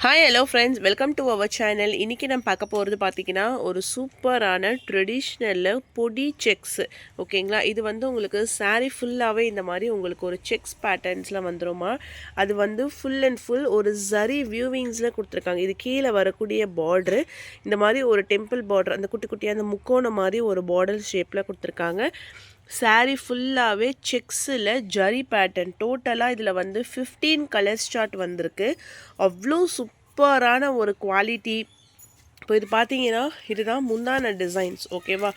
Hi hello friends, welcome to our channel. இன்றைக்கி நம்ம பார்க்க போகிறது பார்த்திங்கன்னா ஒரு சூப்பரான ட்ரெடிஷ்னலில் பொடி செக்ஸ். ஓகேங்களா, இது வந்து உங்களுக்கு சாரீ ஃபுல்லாகவே இந்த மாதிரி உங்களுக்கு ஒரு செக்ஸ் பேட்டர்ன்ஸில் வந்துருமா. அது வந்து ஃபுல் அண்ட் ஃபுல் ஒரு ஜரி வியூவிங்ஸில் கொடுத்துருக்காங்க. இது கீழே வரக்கூடிய பார்ட்ரு இந்த மாதிரி ஒரு டெம்பிள் பார்டர், அந்த குட்டி குட்டியாக அந்த முக்கோணம் மாதிரி ஒரு பார்டர் ஷேப்பில் கொடுத்துருக்காங்க. சாரீ ஃபுல்லாகவே செக்ஸில் ஜரி பேட்டர்ன். டோட்டலாக இதில் வந்து 15 கலர்ஸ் சார்ட் வந்திருக்கு. அவ்வளோ சூப்பரான ஒரு குவாலிட்டி. இப்போ இது பார்த்தீங்கன்னா இதுதான் முந்தான டிசைன்ஸ். ஓகேவா,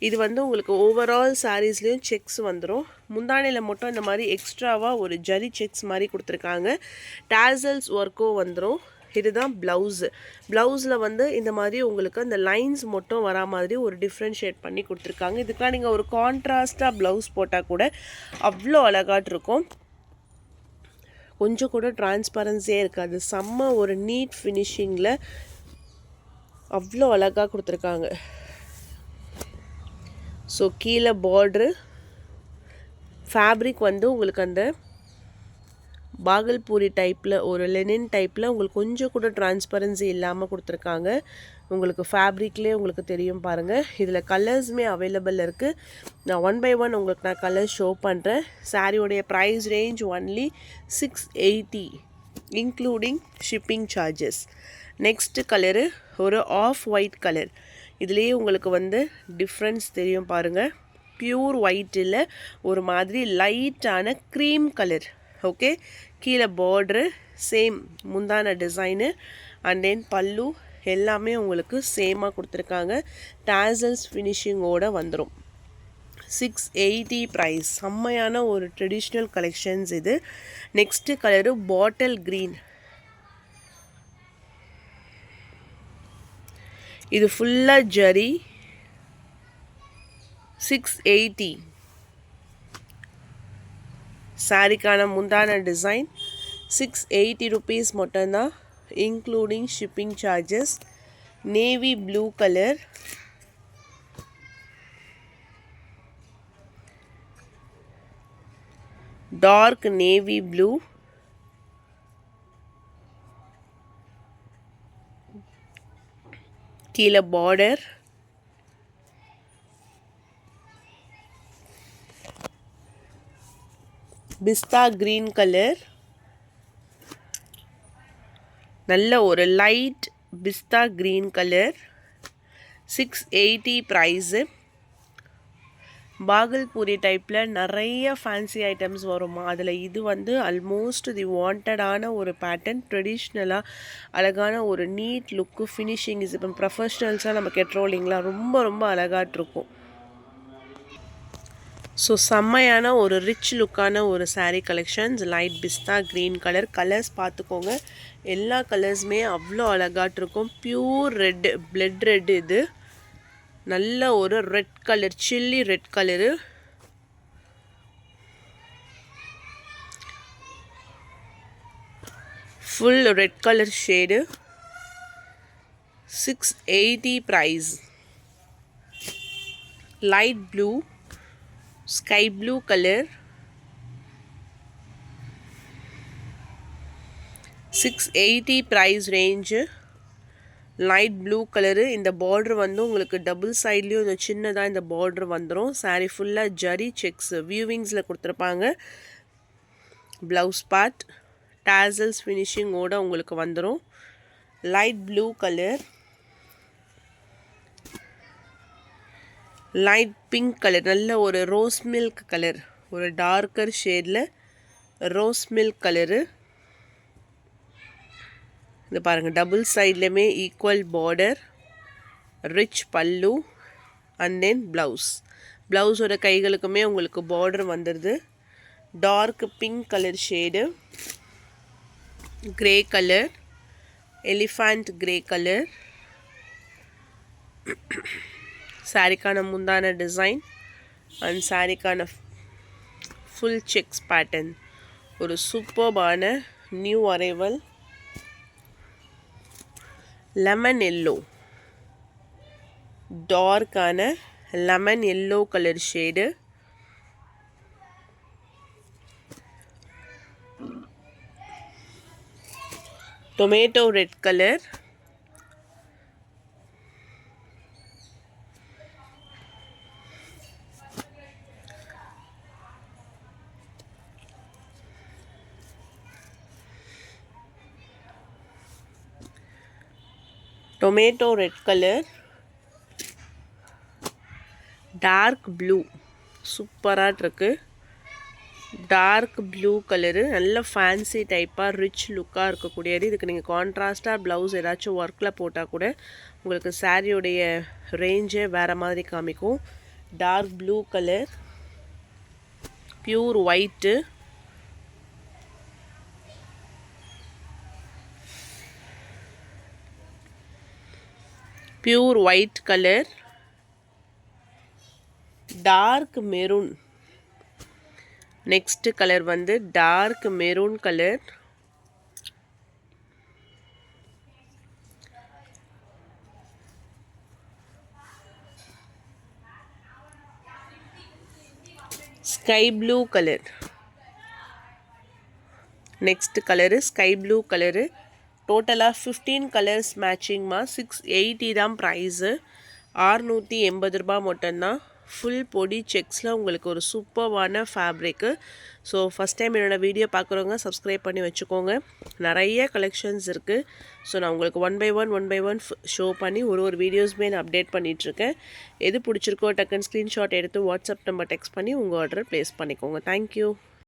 இது வந்து உங்களுக்கு ஓவரால் சாரீஸ்லேயும் செக்ஸ் வந்துடும். முந்தானையில் மட்டும் இந்த மாதிரி எக்ஸ்ட்ராவாக ஒரு ஜரி செக்ஸ் மாதிரி கொடுத்துருக்காங்க. டாசல்ஸ் ஒர்க்கும் வந்துடும். இதுதான் ப்ளவுஸில் வந்து இந்த மாதிரி உங்களுக்கு அந்த லைன்ஸ் மட்டும் வரா மாதிரி ஒரு டிஃப்ரென்ஷியேட் பண்ணி கொடுத்துருக்காங்க. இதுக்கெலாம் நீங்கள் ஒரு கான்ட்ராஸ்டாக ப்ளவுஸ் போட்டால் கூட அவ்வளோ அழகாட்டு இருக்கும். கொஞ்சம் கூட டிரான்ஸ்பரன்சியே இருக்காது. செம்ம ஒரு நீட் ஃபினிஷிங்கில் அவ்வளோ அழகாக கொடுத்துருக்காங்க. ஸோ கீழே பார்ட்ரு ஃபேப்ரிக் வந்து உங்களுக்கு அந்த பாகல்பூரி டைப்பில் ஒரு லெனின் டைப்பில் உங்களுக்கு கொஞ்சம் கூட டிரான்ஸ்பரன்சி இல்லாமல் கொடுத்துருக்காங்க. உங்களுக்கு ஃபேப்ரிக்லேயே உங்களுக்கு தெரியும் பாருங்கள். இதில் கலர்ஸுமே அவைலபிள் இருக்குது. நான் 1 by 1 உங்களுக்கு நான் கலர் ஷோ பண்ணுறேன். சாரியோடைய price range only 680 including shipping charges. Next colour ஒரு ஆஃப் ஒயிட் கலர். இதுலேயே உங்களுக்கு வந்து டிஃப்ரென்ஸ் தெரியும் பாருங்கள். பியூர் ஒயிட்டில் ஒரு மாதிரி லைட்டான க்ரீம் கலர். ஓகே, கீழே பார்ட்ரு சேம் முந்தான டிசைனு அண்ட் தென் பல்லு எல்லாமே உங்களுக்கு சேமாக கொடுத்துருக்காங்க. டாசல்ஸ் ஃபினிஷிங்கோடு வந்துடும். 680 ப்ரைஸ். செம்மையான ஒரு ட்ரெடிஷ்னல் கலெக்ஷன்ஸ் இது. Next colour bottle green. இது ஃபுல்லாக ஜரி. 680. சாரிக்கான முந்தான டிசைன் 680 ருபீஸ் மட்டும்தான் including shipping charges. Navy blue colour. Dark navy blue. கீழே பார்டர். Pista green colour. நல்ல ஒரு light pista green colour. 680 price. Bhagalpuri டைப்பில் நிறைய ஃபேன்சி ஐட்டம்ஸ் வருமா. அதில் இது வந்து ஆல்மோஸ்ட் தி வாண்டடான ஒரு பேட்டர்ன். ட்ரெடிஷ்னலாக அழகான ஒரு நீட் லுக்கு ஃபினிஷிங். இது இப்போ ப்ரொஃபஷ்னல்ஸாக நம்ம கெட்டுறோம் இல்லைங்களா, ரொம்ப ரொம்ப அழகாட்டிருக்கும். ஸோ செம்மையான ஒரு ரிச் லுக்கான ஒரு sari collections. Light pista green colour. Colours பார்த்துக்கோங்க, எல்லா கலர்ஸுமே அவ்வளோ அழகாட்டிருக்கும். Pure red, blood red. இது நல்ல ஒரு red colour, chilli red colour. Full red colour shade. 680 price. Light blue, sky blue colour. 680 price range. Light blue colour. இந்த பார்ட்ரு வந்து உங்களுக்கு டபுள் சைட்லேயும் இந்த சின்னதாக இந்த பார்ட்ரு வந்துடும். சாரீ ஃபுல்லாக ஜரி செக்ஸ் வியூவிங்ஸில் கொடுத்துருப்பாங்க. ப்ளவுஸ் பார்ட் டாசல்ஸ் ஃபினிஷிங்கோடு உங்களுக்கு வந்துடும். Light blue colour. Light pink colour. நல்ல ஒரு ரோஸ் மில்க் கலர், ஒரு டார்க்கர் ஷேடில் ரோஸ் மில்க் கலரு. இது பாருங்கள், டபுள் சைட்லேயுமே equal border, rich pallu and then ப்ளவுஸோட கைகளுக்குமே உங்களுக்கு பார்டர் வந்துடுது. Dark pink colour shade, grey colour, elephant grey colour. சாரிக்கான முந்தான டிசைன் அண்ட் சாரிக்கான ஃபுல் செக்ஸ் பேட்டர்ன். ஒரு சூப்பர்பான நியூ அரைவல். லெமன் எல்லோ, டார்க்கான lemon yellow colour shade. Tomato red colour, tomato red colour, dark blue சூப்பராக இருக்குது. Dark blue colour நல்ல fancy டைப்பாக ரிச் லுக்காக இருக்கக்கூடியது. இதுக்கு நீங்கள் கான்ட்ராஸ்டாக ப்ளவுஸ் ஏதாச்சும் ஒர்க்கில் போட்டால் கூட உங்களுக்கு சாரியோடைய ரேஞ்சே வேறு மாதிரி காமிக்கும். Dark blue colour, pure white, pure white colour, dark maroon. Next colour வந்து dark maroon colour, sky blue colour. Next colour sky blue colour. டோட்டலாக 15 கலர்ஸ் மேட்சிங்மா. 680 தான் ப்ரைஸு. 680 ரூபா மட்டும்தான். ஃபுல் பொடி செக்ஸில் உங்களுக்கு ஒரு சூப்பர்வான ஃபேப்ரிக்கு. ஸோ ஃபஸ்ட் டைம் என்னோடய வீடியோ பார்க்குறவங்க சப்ஸ்கிரைப் பண்ணி வச்சுக்கோங்க. நிறைய கலெக்ஷன்ஸ் இருக்குது. ஸோ நான் உங்களுக்கு ஒன் பை ஒன் ஷோ பண்ணி ஒரு வீடியோஸுமே நான் அப்டேட் பண்ணிகிட்ருக்கேன். எது பிடிச்சிருக்கோ டக்குன்னு ஸ்க்ரீன்ஷாட் எடுத்து வாட்ஸ்அப் நம்பர் டெக்ஸ்ட் பண்ணி உங்கள் ஆர்டரை ப்ளேஸ் பண்ணிக்கோங்க. தேங்க்யூ.